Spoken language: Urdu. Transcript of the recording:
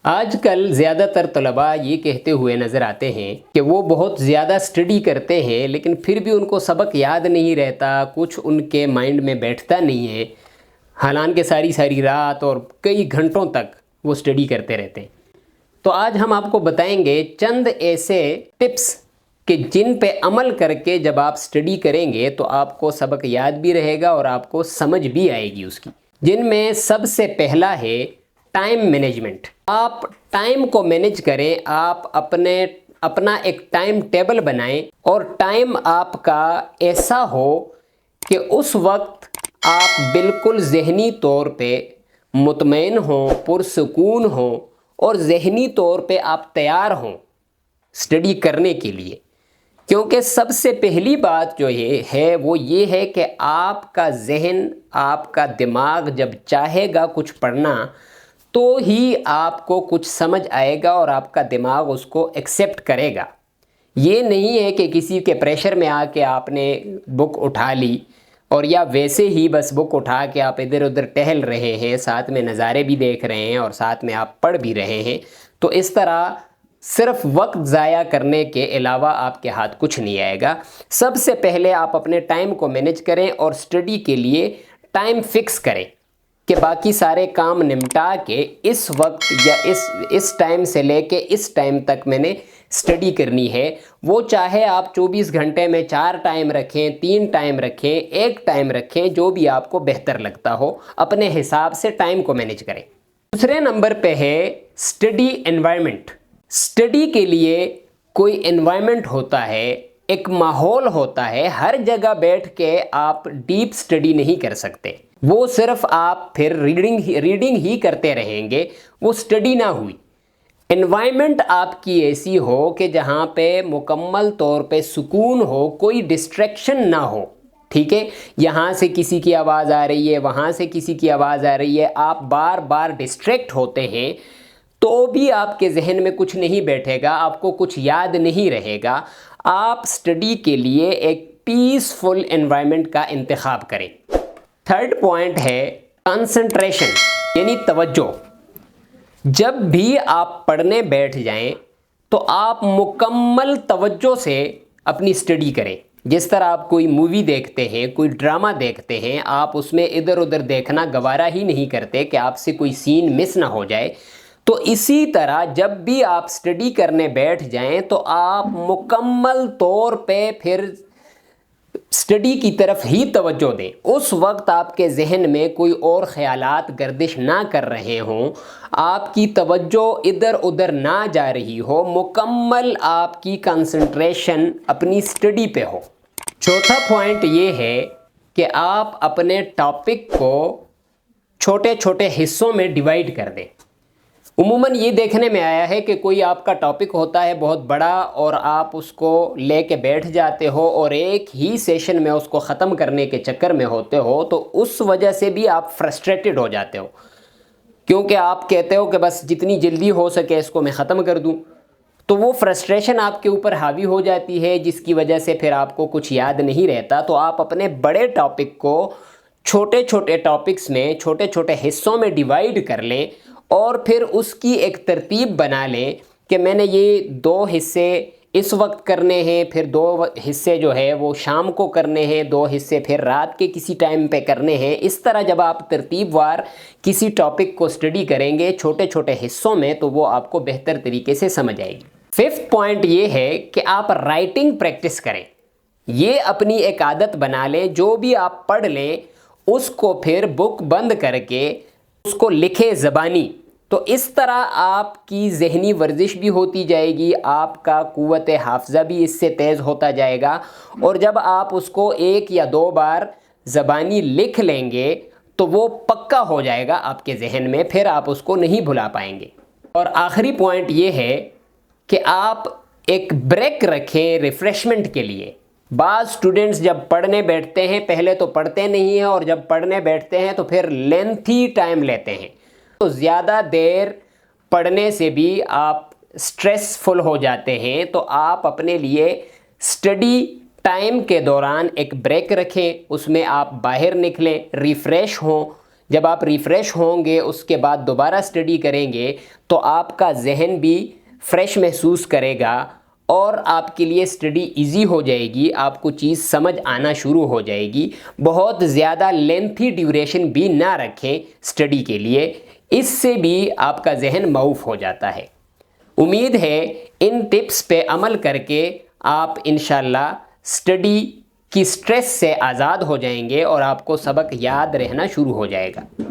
آج کل زیادہ تر طلباء یہ کہتے ہوئے نظر آتے ہیں کہ وہ بہت زیادہ اسٹڈی کرتے ہیں لیکن پھر بھی ان کو سبق یاد نہیں رہتا، کچھ ان کے مائنڈ میں بیٹھتا نہیں ہے، حالانکہ ساری رات اور کئی گھنٹوں تک وہ اسٹڈی کرتے رہتے ہیں۔ تو آج ہم آپ کو بتائیں گے چند ایسے ٹپس کہ جن پہ عمل کر کے جب آپ اسٹڈی کریں گے تو آپ کو سبق یاد بھی رہے گا اور آپ کو سمجھ بھی آئے گی اس کی، جن میں سب سے پہلا ہے ٹائم مینجمنٹ۔ آپ ٹائم کو مینج کریں، آپ اپنا ایک ٹائم ٹیبل بنائیں اور ٹائم آپ کا ایسا ہو کہ اس وقت آپ بالکل ذہنی طور پہ مطمئن ہوں، پرسکون ہوں اور ذہنی طور پہ آپ تیار ہوں اسٹڈی کرنے کے لیے۔ کیونکہ سب سے پہلی بات جو وہ یہ ہے کہ آپ کا ذہن، آپ کا دماغ جب چاہے گا کچھ پڑھنا تو ہی آپ کو کچھ سمجھ آئے گا اور آپ کا دماغ اس کو ایکسیپٹ کرے گا۔ یہ نہیں ہے کہ کسی کے پریشر میں آ کے آپ نے بک اٹھا لی اور یا ویسے ہی بس بک اٹھا کے آپ ادھر ادھر ٹہل رہے ہیں، ساتھ میں نظارے بھی دیکھ رہے ہیں اور ساتھ میں آپ پڑھ بھی رہے ہیں، تو اس طرح صرف وقت ضائع کرنے کے علاوہ آپ کے ہاتھ کچھ نہیں آئے گا۔ سب سے پہلے آپ اپنے ٹائم کو مینج کریں اور اسٹڈی کے لیے ٹائم فکس کریں کہ باقی سارے کام نمٹا کے اس وقت یا اس ٹائم سے لے کے اس ٹائم تک میں نے اسٹڈی کرنی ہے۔ وہ چاہے آپ 24 گھنٹے میں 4 ٹائم رکھیں، 3 ٹائم رکھیں، 1 ٹائم رکھیں، جو بھی آپ کو بہتر لگتا ہو، اپنے حساب سے ٹائم کو مینج کریں۔ دوسرے نمبر پہ ہے اسٹڈی انوائرمنٹ۔ اسٹڈی کے لیے کوئی انوائرمنٹ ہوتا ہے، ایک ماحول ہوتا ہے، ہر جگہ بیٹھ کے آپ ڈیپ اسٹڈی نہیں کر سکتے، وہ صرف آپ پھر ریڈنگ ہی کرتے رہیں گے، وہ اسٹڈی نہ ہوئی۔ انوائرمنٹ آپ کی ایسی ہو کہ جہاں پہ مکمل طور پہ سکون ہو، کوئی ڈسٹریکشن نہ ہو، ٹھیک ہے؟ یہاں سے کسی کی آواز آ رہی ہے، وہاں سے کسی کی آواز آ رہی ہے، آپ بار بار ڈسٹریکٹ ہوتے ہیں تو بھی آپ کے ذہن میں کچھ نہیں بیٹھے گا، آپ کو کچھ یاد نہیں رہے گا۔ آپ اسٹڈی کے لیے ایک پیسفل انوائرمنٹ کا انتخاب کریں۔ تھرڈ پوائنٹ ہے کنسنٹریشن، یعنی توجہ۔ جب بھی آپ پڑھنے بیٹھ جائیں تو آپ مکمل توجہ سے اپنی اسٹڈی کریں۔ جس طرح آپ کوئی مووی دیکھتے ہیں، کوئی ڈرامہ دیکھتے ہیں، آپ اس میں ادھر ادھر دیکھنا گوارا ہی نہیں کرتے کہ آپ سے کوئی سین مس نہ ہو جائے، تو اسی طرح جب بھی آپ اسٹڈی کرنے بیٹھ جائیں تو آپ مکمل طور پہ پھر اسٹڈی کی طرف ہی توجہ دیں۔ اس وقت آپ کے ذہن میں کوئی اور خیالات گردش نہ کر رہے ہوں، آپ کی توجہ ادھر ادھر نہ جا رہی ہو، مکمل آپ کی کنسنٹریشن اپنی اسٹڈی پہ ہو۔ چوتھا پوائنٹ یہ ہے کہ آپ اپنے ٹاپک کو چھوٹے چھوٹے حصوں میں ڈیوائیڈ کر دیں۔ عموماً یہ دیکھنے میں آیا ہے کہ کوئی آپ کا ٹاپک ہوتا ہے بہت بڑا اور آپ اس کو لے کے بیٹھ جاتے ہو اور ایک ہی سیشن میں اس کو ختم کرنے کے چکر میں ہوتے ہو، تو اس وجہ سے بھی آپ فرسٹریٹڈ ہو جاتے ہو، کیونکہ آپ کہتے ہو کہ بس جتنی جلدی ہو سکے اس کو میں ختم کر دوں، تو وہ فرسٹریشن آپ کے اوپر حاوی ہو جاتی ہے، جس کی وجہ سے پھر آپ کو کچھ یاد نہیں رہتا۔ تو آپ اپنے بڑے ٹاپک کو چھوٹے چھوٹے ٹاپکس میں، چھوٹے چھوٹے حصوں میں ڈیوائیڈ کر لیں اور پھر اس کی ایک ترتیب بنا لیں کہ میں نے یہ 2 حصے اس وقت کرنے ہیں، پھر 2 حصے جو ہے وہ شام کو کرنے ہیں، 2 حصے پھر رات کے کسی ٹائم پہ کرنے ہیں۔ اس طرح جب آپ ترتیب وار کسی ٹاپک کو اسٹڈی کریں گے چھوٹے چھوٹے حصوں میں تو وہ آپ کو بہتر طریقے سے سمجھ آئے گی۔ 5th پوائنٹ یہ ہے کہ آپ رائٹنگ پریکٹس کریں۔ یہ اپنی ایک عادت بنا لیں، جو بھی آپ پڑھ لیں اس کو پھر بک بند کر کے اس کو لکھیں زبانی، تو اس طرح آپ کی ذہنی ورزش بھی ہوتی جائے گی، آپ کا قوت حافظہ بھی اس سے تیز ہوتا جائے گا، اور جب آپ اس کو 1 یا 2 بار زبانی لکھ لیں گے تو وہ پکا ہو جائے گا آپ کے ذہن میں، پھر آپ اس کو نہیں بھلا پائیں گے۔ اور آخری پوائنٹ یہ ہے کہ آپ ایک بریک رکھیں ریفریشمنٹ کے لیے۔ بعض اسٹوڈنٹس جب پڑھنے بیٹھتے ہیں پہلے تو پڑھتے نہیں ہیں، اور جب پڑھنے بیٹھتے ہیں تو پھر لینتھی ٹائم لیتے ہیں، تو زیادہ دیر پڑھنے سے بھی آپ سٹریس فل ہو جاتے ہیں۔ تو آپ اپنے لیے اسٹڈی ٹائم کے دوران ایک بریک رکھیں، اس میں آپ باہر نکلیں، ریفریش ہوں، جب آپ ریفریش ہوں گے اس کے بعد دوبارہ اسٹڈی کریں گے تو آپ کا ذہن بھی فریش محسوس کرے گا اور آپ کے لیے اسٹڈی ایزی ہو جائے گی، آپ کو چیز سمجھ آنا شروع ہو جائے گی۔ بہت زیادہ لینتھی ڈیوریشن بھی نہ رکھیں اسٹڈی کے لیے، اس سے بھی آپ کا ذہن معاف ہو جاتا ہے۔ امید ہے ان ٹپس پہ عمل کر کے آپ انشاءاللہ اسٹڈی کی سٹریس سے آزاد ہو جائیں گے اور آپ کو سبق یاد رہنا شروع ہو جائے گا۔